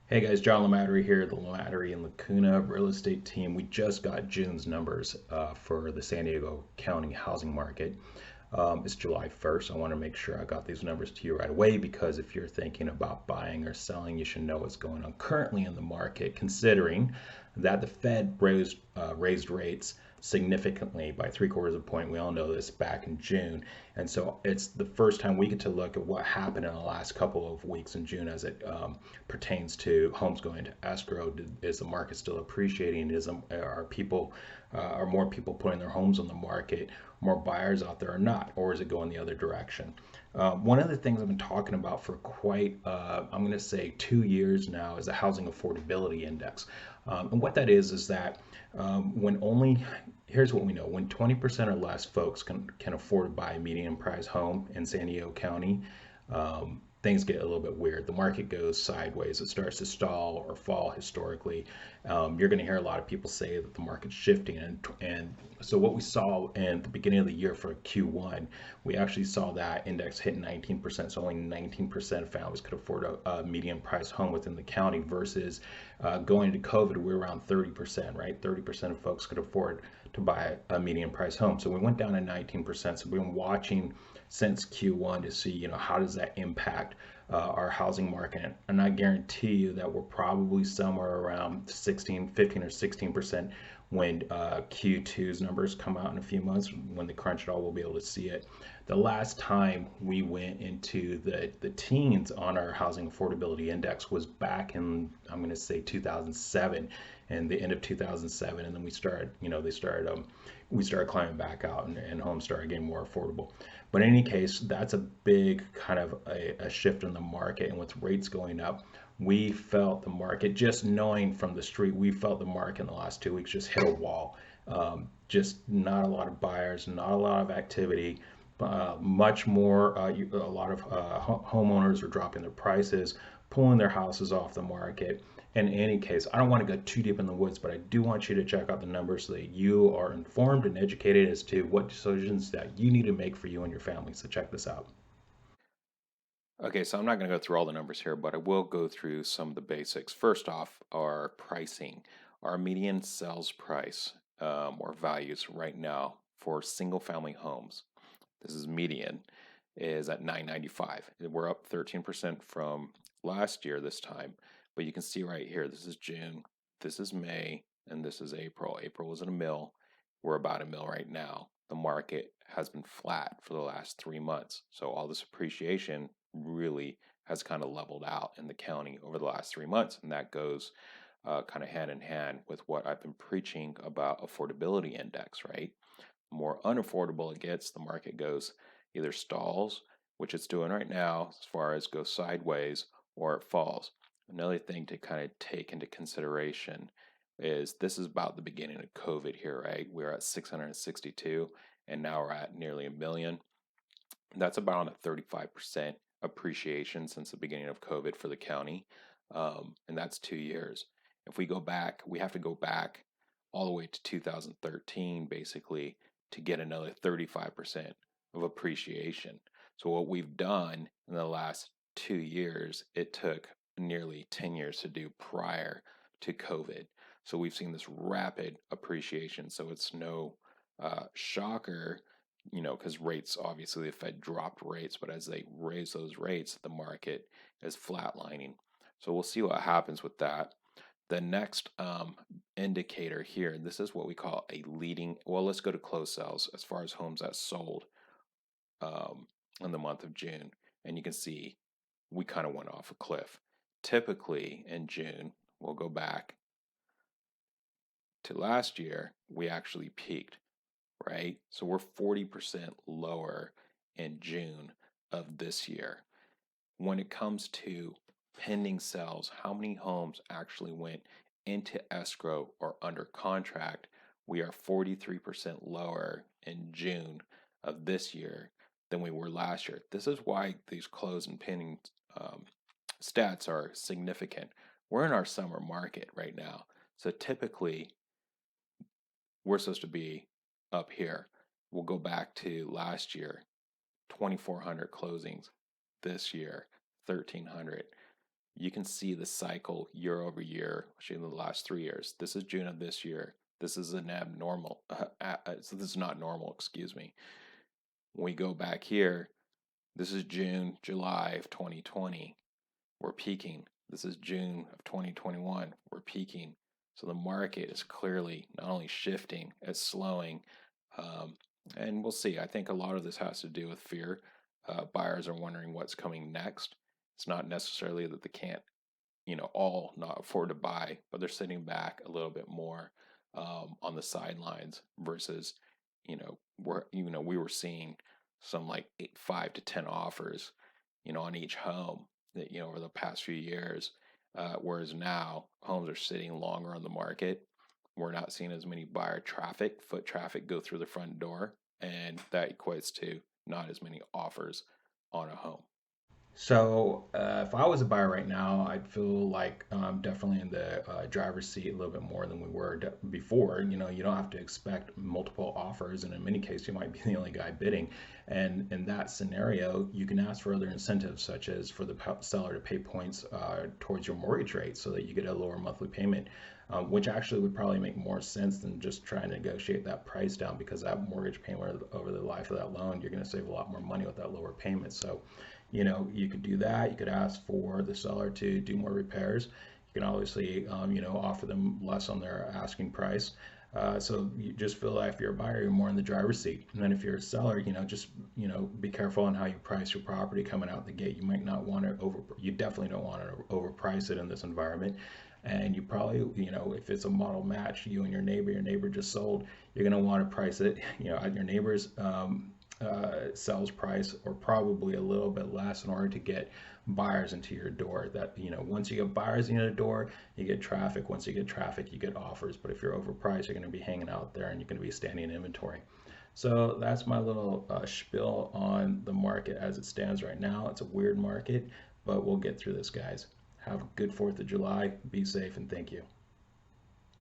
Hey guys, John Mattery here, the Mattery and Lecuna real estate team. We just got June's numbers for the San Diego County housing market. It's July 1st. I want to make sure I got these numbers to you right away because if you're thinking about buying or selling, you should know what's going on currently in the market, considering that the Fed raised rates significantly by three-quarters of a point. We all know this back in June. And so it's the first time we get to look at what happened in the last couple of weeks in June as it pertains to homes going to escrow. Is the market still appreciating? Are more people putting their homes on the market, more buyers out there or not, or is it going the other direction? One of the things I've been talking about for I'm going to say 2 years now, is the housing affordability index. And what that is that when only here's what we know: when 20% or less folks can afford to buy a median price home in San Diego County, things get a little bit weird. The market goes sideways. It starts to stall or fall historically. You're going to hear a lot of people say that the market's shifting. And so what we saw in the beginning of the year for Q1, we actually saw that index hit 19%. So only 19% of families could afford a median price home within the county versus going into COVID, we were around 30%, right? 30% of folks could afford to buy a median price home. So we went down to 19%. So we've been watching since Q1 to see, how does that impact our housing market. And I guarantee you that we're probably somewhere around 16, 15 or 16% when Q2's numbers come out in a few months. When they crunch it all, we'll be able to see it. The last time we went into the teens on our housing affordability index was back in, I'm going to say 2007, and the end of 2007. And then we started climbing back out, and homes started getting more affordable. But in any case, that's a big kind of a shift in the market. And with rates going up, we felt the market, just knowing from the street, we felt the market in the last 2 weeks just hit a wall. Just not a lot of buyers, not a lot of activity. Much more, a lot of homeowners are dropping their prices, pulling their houses off the market. In any case, I don't want to go too deep in the woods, but I do want you to check out the numbers so that you are informed and educated as to what decisions that you need to make for you and your family. So check this out. Okay, so I'm not going to go through all the numbers here, but I will go through some of the basics. First off, our pricing. Our median sales price or values right now for single family homes, this is median, is at 995. We're up 13% from last year this time, but you can see right here, this is June, this is May, and this is April. April was at a mill. We're about a mill right now. The market has been flat for the last 3 months. So all this appreciation really has kind of leveled out in the county over the last 3 months. And that goes kind of hand in hand with what I've been preaching about affordability index, right? The more unaffordable it gets, the market goes either stalls, which it's doing right now, as far as goes sideways, or it falls. Another thing to kind of take into consideration is this is about the beginning of COVID here, right? We're at 662, and now we're at nearly a million. That's about a 35% appreciation since the beginning of COVID for the county, and that's 2 years. If we go back, we have to go back all the way to 2013, basically, to get another 35% of appreciation. So what we've done in the last 2 years, it took nearly 10 years to do prior to COVID. So we've seen this rapid appreciation. So it's no shocker, because rates, obviously the Fed dropped rates, but as they raise those rates, the market is flatlining. So we'll see what happens with that. The next indicator here, this is what we call a leading, well, let's go to closed sales as far as homes that sold in the month of June. And you can see we kind of went off a cliff. Typically in June, we'll go back to last year, we actually peaked, right? So we're 40% lower in June of this year. When it comes to pending sales, how many homes actually went into escrow or under contract, we are 43% lower in June of this year than we were last year. This is why these closed and pending stats are significant. We're in our summer market right now. So typically, we're supposed to be up here. We'll go back to last year, 2,400 closings. This year, 1,300. you can see the cycle year over year, actually in the last 3 years. This is June of this year. This is an abnormal, so this is not normal, excuse me. When we go back here, this is June, July of 2020. We're peaking. This is June of 2021. We're peaking. So the market is clearly not only shifting, it's slowing. Um, and we'll see. I think a lot of this has to do with fear. Buyers are wondering what's coming next. It's not necessarily that they can't, all not afford to buy, but they're sitting back a little bit more on the sidelines versus, we were seeing some like 5 to 10 offers, on each home that, over the past few years. Whereas now homes are sitting longer on the market. We're not seeing as many foot traffic go through the front door, and that equates to not as many offers on a home. So, if I was a buyer right now, I'd feel like I'm definitely in the driver's seat a little bit more than we were before. You don't have to expect multiple offers, and in many cases, you might be the only guy bidding. And in that scenario, you can ask for other incentives, such as for the seller to pay points towards your mortgage rate so that you get a lower monthly payment, which actually would probably make more sense than just trying to negotiate that price down, because that mortgage payment over the life of that loan, you're going to save a lot more money with that lower payment. So, you could do that. You could ask for the seller to do more repairs. You can obviously, offer them less on their asking price. So you just feel like if you're a buyer, you're more in the driver's seat. And then if you're a seller, just, be careful on how you price your property coming out the gate. You might not want to you definitely don't want to overprice it in this environment. And you probably, if it's a model match, you and your neighbor just sold, you're going to want to price it, at your neighbor's sales price, or probably a little bit less, in order to get buyers into your door. That, once you get buyers into the door, you get traffic. Once you get traffic, you get offers. But if you're overpriced, you're going to be hanging out there and you're going to be standing in inventory. So that's my little spiel on the market as it stands right now. It's a weird market, but we'll get through this, guys. Have a good 4th of July. Be safe, and thank you.